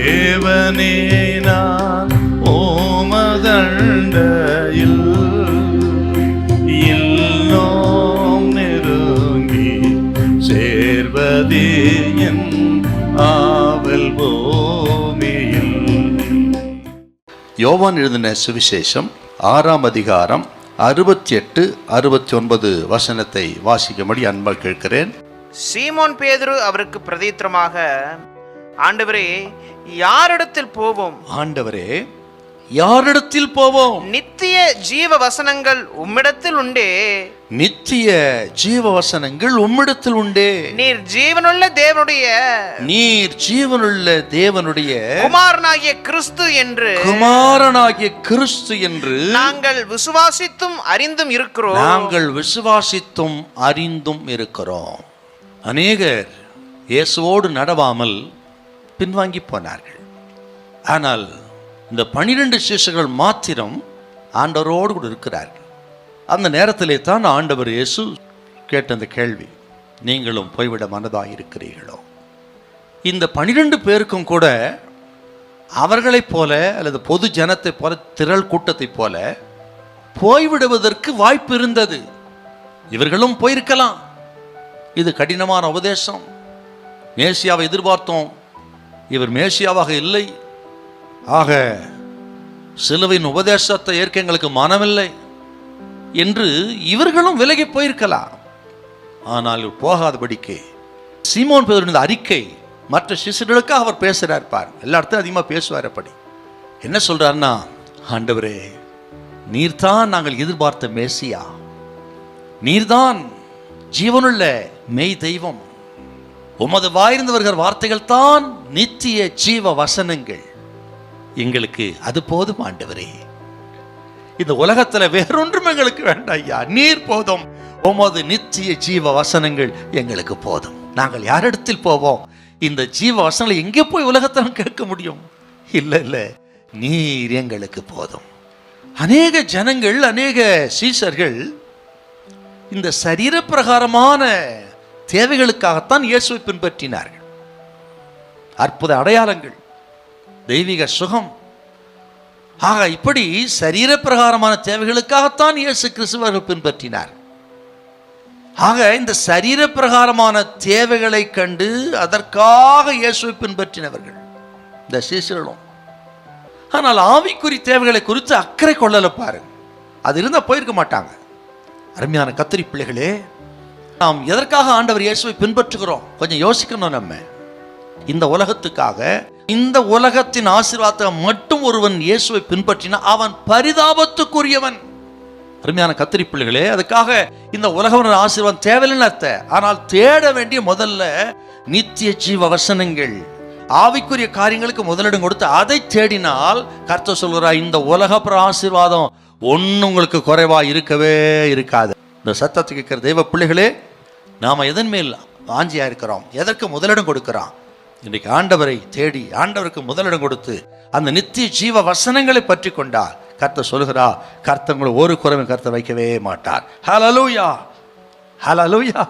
தேவனே நான் ஓமதண்டையில் இன்னும் நெருங்கி சேர்வதே என் ஆவல் பூமியில். யோவான் எழுதின சுவிசேஷம் 6ஆம் அதிகாரம் 68, 69 வசனத்தை வாசிக்கும்படி அன்பாக கேட்கிறேன். சீமோன் பேதுரு அவருக்கு பிரதித்திரமாக, ஆண்டவரே, யாரிடத்தில் போவோம்? ஆண்டவரே, யாரிடத்தில் போவோம்? நித்திய ஜீவ வசனங்கள் உம்மிடத்தில் உண்டே. நித்திய ஜீவ வசனங்கள் உம்மிடத்தில் உண்டே. நீர் ஜீவனுள்ள தேவனுடைய குமாரனாகிய கிறிஸ்து என்று நாங்கள் விசுவாசித்தும் அறிந்தும் இருக்கிறோம். அநேகர் இயேசுவோடு நடவாமல் பின்வாங்கி போனார்கள். ஆனால் இந்த 12 சீஷர்கள் மாத்திரம் ஆண்டவரோடு கூட இருக்கிறார்கள். அந்த நேரத்திலே தான் ஆண்டவர் இயேசு கேட்ட அந்த கேள்வி, நீங்களும் போய்விட மனதாக இருக்கிறீர்களோ? இந்த 12 பேருக்கும் கூட அவர்களைப் போல அல்லது பொது ஜனத்தை போல, திரள் கூட்டத்தை போல போய்விடுவதற்கு வாய்ப்பு இருந்தது. இவர்களும் போயிருக்கலாம். இது கடினமான உபதேசம். மேசியாவை எதிர்பார்த்தோம், இவர் மேசியாவாக இல்லை. ஆக சிலுவையின் உபதேசத்தை ஏற்க எங்களுக்கு மனமில்லை என்று இவர்களும் விலகி போயிருக்கலாம். ஆனால் போகாதபடிக்கு சீமோன் பேதுருவின் அறிக்கை மற்ற சிசுகளுக்காக அவர் பேசுகிறார். பார், எல்லா இடத்தையும் அதிகமாக பேசுவார். அப்படி என்ன சொல்றாருன்னா, ஆண்டவரே, நீர்தான் நாங்கள் எதிர்பார்த்த மேசியா, நீர்தான் ஜீவனுள்ள மெய் தெய்வம், உமது வாயிருந்து வருகிற வார்த்தைகள் தான் நித்திய ஜீவ வசனங்கள், எங்களுக்கு அது போதும் ஆண்டவரே. இந்த உலகத்துல வேறொன்றும் எங்களுக்கு வேண்டாம் ஐயா, நீர் போதும், உமது நித்திய ஜீவ வசனங்கள் எங்களுக்கு போதும். நாங்கள் யாரிடத்தில் போவோம்? இந்த ஜீவ வசனங்களை எங்கே போய் உலகத்தில் கேட்க முடியும்? இல்ல, நீர் எங்களுக்கு போதும். அநேக ஜனங்கள், அநேக சீஷர்கள் இந்த சரீர பிரகாரமான தேவைகளுக்காகத்தான் இயேசுவை பின்பற்றினார்கள். அற்புத அடையாளங்கள், தெய்வீக சுகம், ஆக இப்படி சரீர பிரகாரமான தேவைகளுக்காகத்தான் இயேசு கிறிஸ்துவர்கள் பின்பற்றினார். ஆக இந்த சரீர பிரகாரமான தேவைகளை கண்டு அதற்காக இயேசுவை பின்பற்றினவர்கள் இந்த சீஷர்களும். ஆனால் ஆவிக்குறி தேவைகளை குறித்து அக்கறை கொள்ளல பாருங்க. அது இருந்தால் போயிருக்க மாட்டாங்க. அருமையான கத்திரி பிள்ளைகளே, நாம் எதற்காக ஆண்டவர் இயேசுவை பின்பற்றுகிறோம் கொஞ்சம் யோசிக்கணும். நம்ம இந்த உலகத்துக்காக, இந்த உலகத்தின் ஆசீர்வாதத்தை மட்டும் ஒருவன் இயேசுவை பின்பற்றினா அவன் பரிதாபத்துக்குரியவன். அருமையான கத்திரி பிள்ளைகளே, அதுக்காக இந்த உலகம் ஆசீர்வாதம் தேவையில்லை. ஆனால் தேட வேண்டிய முதல்ல நித்திய ஜீவ வசனங்கள், ஆவிக்குரிய காரியங்களுக்கு முதலிடம் கொடுத்து அதை தேடினால் கர்த்தர் சொல்கிறார், இந்த உலக ஆசீர்வாதம் ஒன்றும் உங்களுக்கு குறைவா இருக்கவே இருக்காது. இந்த சத்தத்தை கேட்கிற தெய்வ பிள்ளைகளே, நாம எதன் மேல் வாஞ்சியா இருக்கிறோம்? எதற்கு முதலிடம் கொடுக்கிறோம்? இன்றைக்கு ஆண்டவரை தேடி ஆண்டவருக்கு முதலிடம் கொடுத்து அந்த நித்திய ஜீவ வசனங்களை பற்றி கொண்டால் கர்த்தர் சொல்கிறார், கர்த்தர் உங்களை ஒரு குறைவும் கர்த்தர் வைக்கவே மாட்டார். ஹல்லேலூயா, ஹல்லேலூயா.